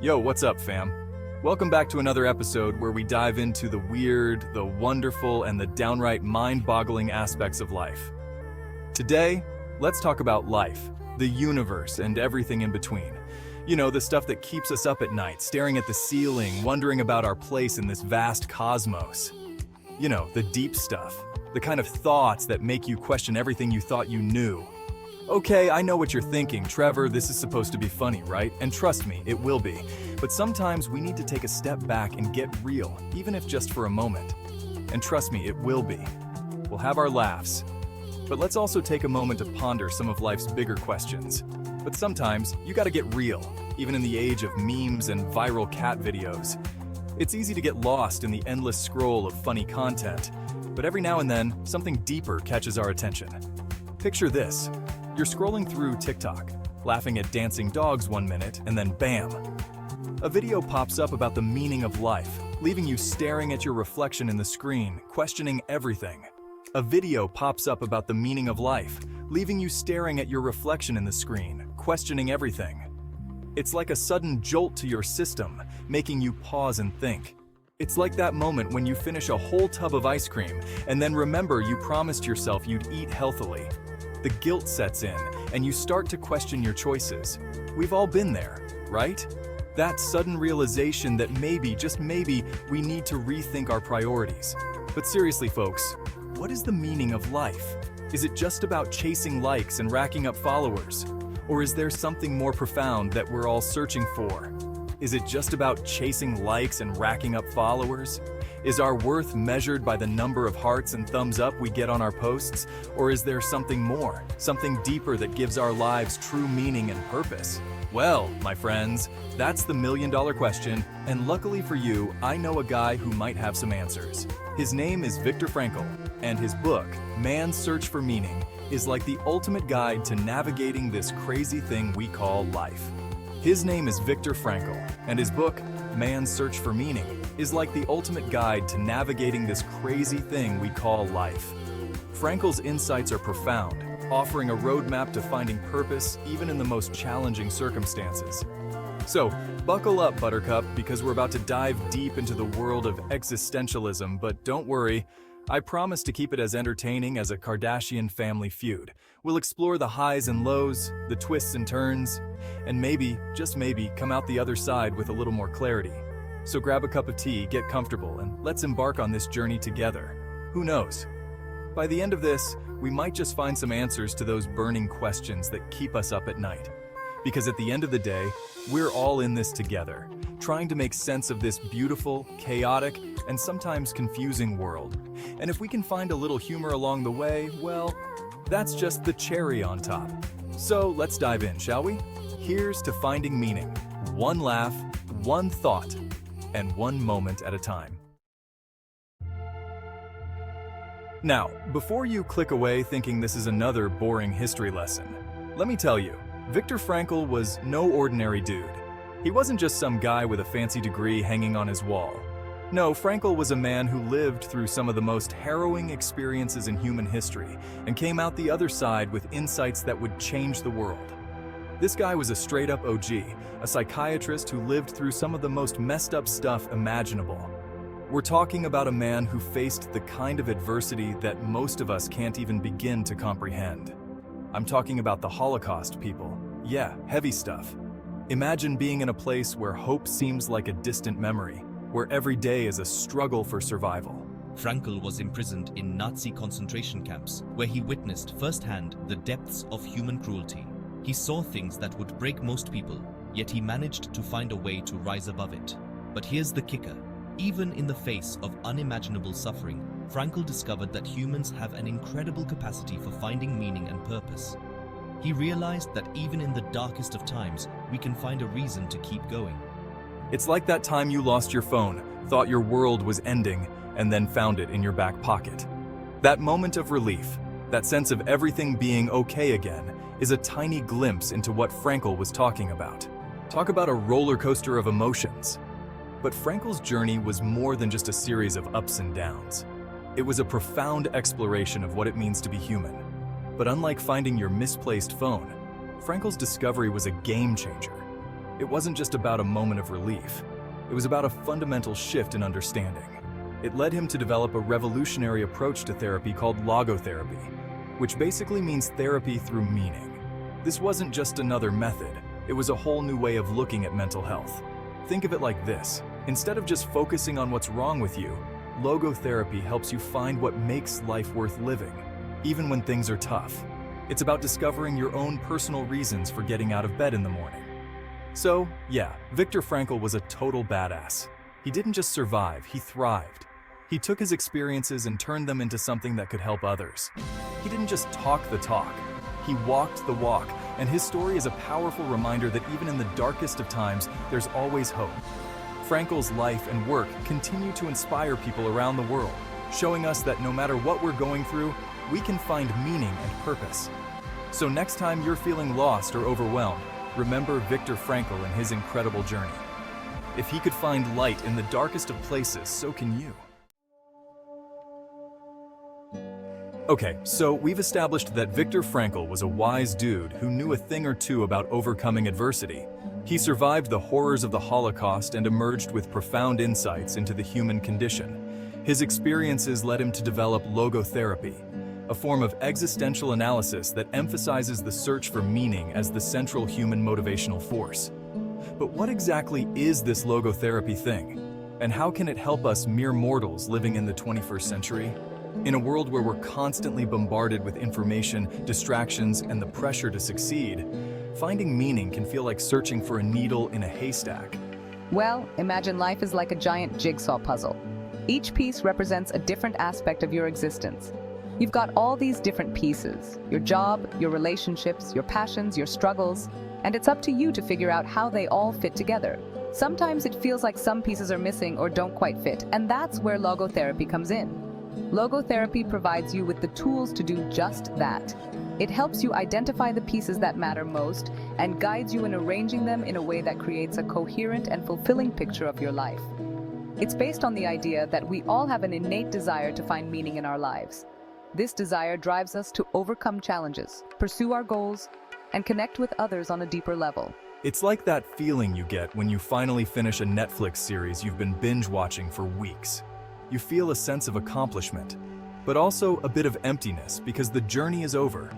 Yo, what's up, fam? Welcome back to another episode where we dive into the weird, the wonderful, and the downright mind-boggling aspects of life. Today, let's talk about life, the universe, and everything in between. You know, the stuff that keeps us up at night, staring at the ceiling, wondering about our place in this vast cosmos. You know, the deep stuff, the kind of thoughts that make you question everything you thought you knew. Okay, I know what you're thinking, Trevor, this is supposed to be funny, right? And trust me, it will be. But sometimes we need to take a step back and get real, even if just for a moment. And trust me, it will be. We'll have our laughs. But let's also take a moment to ponder some of life's bigger questions. But sometimes, you gotta get real, even in the age of memes and viral cat videos. It's easy to get lost in the endless scroll of funny content, but every now and then, something deeper catches our attention. Picture this. You're scrolling through TikTok, laughing at dancing dogs one minute, and then bam! A video pops up about the meaning of life, leaving you staring at your reflection in the screen, questioning everything. A video pops up about the meaning of life, leaving you staring at your reflection in the screen, questioning everything. It's like a sudden jolt to your system, making you pause and think. It's like that moment when you finish a whole tub of ice cream, and then remember you promised yourself you'd eat healthily. The guilt sets in, and you start to question your choices. We've all been there, right? That sudden realization that maybe, just maybe, we need to rethink our priorities. But seriously, folks, what is the meaning of life? Is it just about chasing likes and racking up followers? Or is there something more profound that we're all searching for? Is it just about chasing likes and racking up followers? Is our worth measured by the number of hearts and thumbs up we get on our posts? Or is there something more, something deeper that gives our lives true meaning and purpose? Well, my friends, that's the million-dollar question, and luckily for you, I know a guy who might have some answers. His name is Viktor Frankl, and his book, Man's Search for Meaning, is like the ultimate guide to navigating this crazy thing we call life. His name is Viktor Frankl, and his book, Man's Search for Meaning, is like the ultimate guide to navigating this crazy thing we call life. Frankl's insights are profound, offering a roadmap to finding purpose even in the most challenging circumstances. So, buckle up, Buttercup, because we're about to dive deep into the world of existentialism, but don't worry, I promise to keep it as entertaining as a Kardashian family feud. We'll explore the highs and lows, the twists and turns, and maybe, just maybe, come out the other side with a little more clarity. So grab a cup of tea, get comfortable, and let's embark on this journey together. Who knows? By the end of this, we might just find some answers to those burning questions that keep us up at night. Because at the end of the day, we're all in this together, trying to make sense of this beautiful, chaotic, and sometimes confusing world. And if we can find a little humor along the way, well, that's just the cherry on top. So let's dive in, shall we? Here's to finding meaning. One laugh, one thought, and one moment at a time. Now, before you click away thinking this is another boring history lesson, let me tell you, Viktor Frankl was no ordinary dude. He wasn't just some guy with a fancy degree hanging on his wall. No, Frankl was a man who lived through some of the most harrowing experiences in human history and came out the other side with insights that would change the world. This guy was a straight-up OG, a psychiatrist who lived through some of the most messed up stuff imaginable. We're talking about a man who faced the kind of adversity that most of us can't even begin to comprehend. I'm talking about the Holocaust, people. Yeah, heavy stuff. Imagine being in a place where hope seems like a distant memory, where every day is a struggle for survival. Frankl was imprisoned in Nazi concentration camps, where he witnessed firsthand the depths of human cruelty. He saw things that would break most people, yet he managed to find a way to rise above it. But here's the kicker. Even in the face of unimaginable suffering, Frankl discovered that humans have an incredible capacity for finding meaning and purpose. He realized that even in the darkest of times, we can find a reason to keep going. It's like that time you lost your phone, thought your world was ending, and then found it in your back pocket. That moment of relief, that sense of everything being okay again, is a tiny glimpse into what Frankl was talking about. Talk about a roller coaster of emotions. But Frankl's journey was more than just a series of ups and downs. It was a profound exploration of what it means to be human. But unlike finding your misplaced phone, Frankl's discovery was a game changer. It wasn't just about a moment of relief. It was about a fundamental shift in understanding. It led him to develop a revolutionary approach to therapy called logotherapy, which basically means therapy through meaning. This wasn't just another method, it was a whole new way of looking at mental health. Think of it like this: instead of just focusing on what's wrong with you, logotherapy helps you find what makes life worth living, even when things are tough. It's about discovering your own personal reasons for getting out of bed in the morning. So, yeah, Viktor Frankl was a total badass. He didn't just survive, he thrived. He took his experiences and turned them into something that could help others. He didn't just talk the talk, he walked the walk, and his story is a powerful reminder that even in the darkest of times, there's always hope. Frankl's life and work continue to inspire people around the world, showing us that no matter what we're going through, we can find meaning and purpose. So next time you're feeling lost or overwhelmed, remember Viktor Frankl and his incredible journey. If he could find light in the darkest of places, so can you. Okay, so we've established that Viktor Frankl was a wise dude who knew a thing or two about overcoming adversity. He survived the horrors of the Holocaust and emerged with profound insights into the human condition. His experiences led him to develop logotherapy, a form of existential analysis that emphasizes the search for meaning as the central human motivational force. But what exactly is this logotherapy thing? And how can it help us mere mortals living in the 21st century? In a world where we're constantly bombarded with information, distractions, and the pressure to succeed, finding meaning can feel like searching for a needle in a haystack. Well, imagine life is like a giant jigsaw puzzle. Each piece represents a different aspect of your existence. You've got all these different pieces: your job, your relationships, your passions, your struggles, and it's up to you to figure out how they all fit together. Sometimes it feels like some pieces are missing or don't quite fit, and that's where logotherapy comes in. Logotherapy provides you with the tools to do just that. It helps you identify the pieces that matter most and guides you in arranging them in a way that creates a coherent and fulfilling picture of your life. It's based on the idea that we all have an innate desire to find meaning in our lives. This desire drives us to overcome challenges, pursue our goals, and connect with others on a deeper level. It's like that feeling you get when you finally finish a Netflix series you've been binge watching for weeks. You feel a sense of accomplishment, but also a bit of emptiness because the journey is over.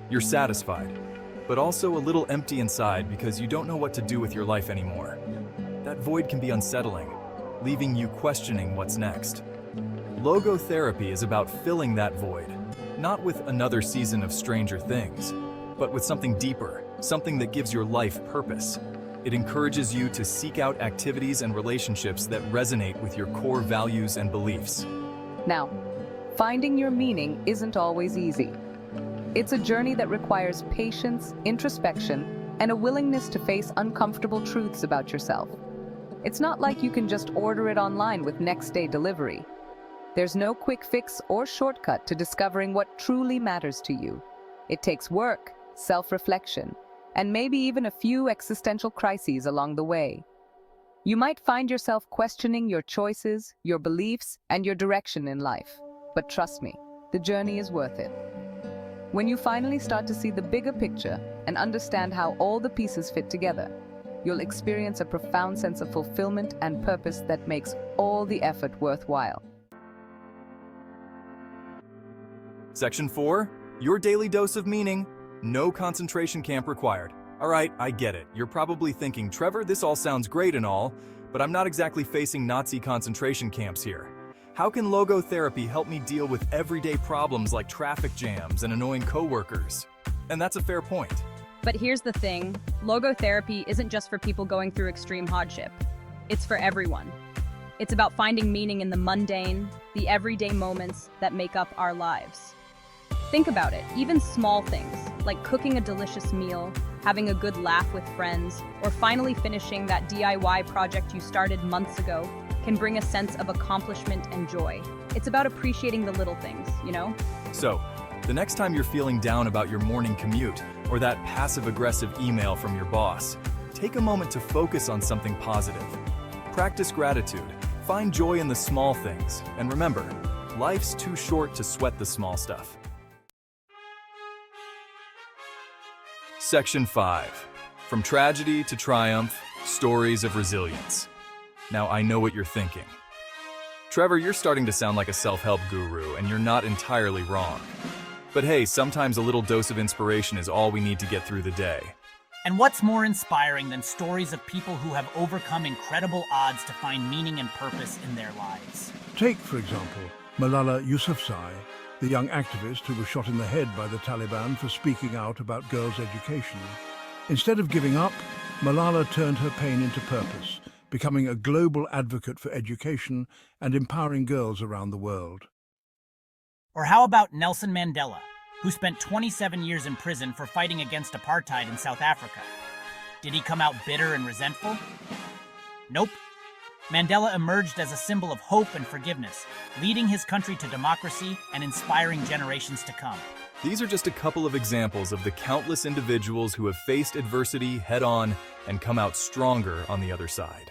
You're satisfied, but also a little empty inside because you don't know what to do with your life anymore. That void can be unsettling, leaving you questioning what's next. Logotherapy is about filling that void, not with another season of Stranger Things, but with something deeper, something that gives your life purpose. It encourages you to seek out activities and relationships that resonate with your core values and beliefs. Now, finding your meaning isn't always easy. It's a journey that requires patience, introspection, and a willingness to face uncomfortable truths about yourself. It's not like you can just order it online with next-day delivery. There's no quick fix or shortcut to discovering what truly matters to you. It takes work, self-reflection, and maybe even a few existential crises along the way. You might find yourself questioning your choices, your beliefs, and your direction in life. But trust me, the journey is worth it. When you finally start to see the bigger picture and understand how all the pieces fit together, you'll experience a profound sense of fulfillment and purpose that makes all the effort worthwhile. Section 4, your daily dose of meaning. No concentration camp required. All right, I get it. You're probably thinking, Trevor, this all sounds great and all, but I'm not exactly facing Nazi concentration camps here. How can logotherapy help me deal with everyday problems like traffic jams and annoying coworkers? And that's a fair point. But here's the thing, logotherapy isn't just for people going through extreme hardship. It's for everyone. It's about finding meaning in the mundane, the everyday moments that make up our lives. Think about it, even small things, like cooking a delicious meal, having a good laugh with friends, or finally finishing that DIY project you started months ago, can bring a sense of accomplishment and joy. It's about appreciating the little things, you know? So, the next time you're feeling down about your morning commute or that passive-aggressive email from your boss, take a moment to focus on something positive. Practice gratitude, find joy in the small things, and remember, life's too short to sweat the small stuff. Section 5. From tragedy to triumph, Stories of resilience. Now, I know what you're thinking. Trevor, you're starting to sound like a self-help guru, and you're not entirely wrong. But hey, sometimes a little dose of inspiration is all we need to get through the day. And what's more inspiring than stories of people who have overcome incredible odds to find meaning and purpose in their lives? Take, for example, Malala Yousafzai, the young activist who was shot in the head by the Taliban for speaking out about girls' education. Instead of giving up, Malala turned her pain into purpose, becoming a global advocate for education and empowering girls around the world. Or how about Nelson Mandela, who spent 27 years in prison for fighting against apartheid in South Africa? Did he come out bitter and resentful? Nope. Mandela emerged as a symbol of hope and forgiveness, leading his country to democracy and inspiring generations to come. These are just a couple of examples of the countless individuals who have faced adversity head-on and come out stronger on the other side.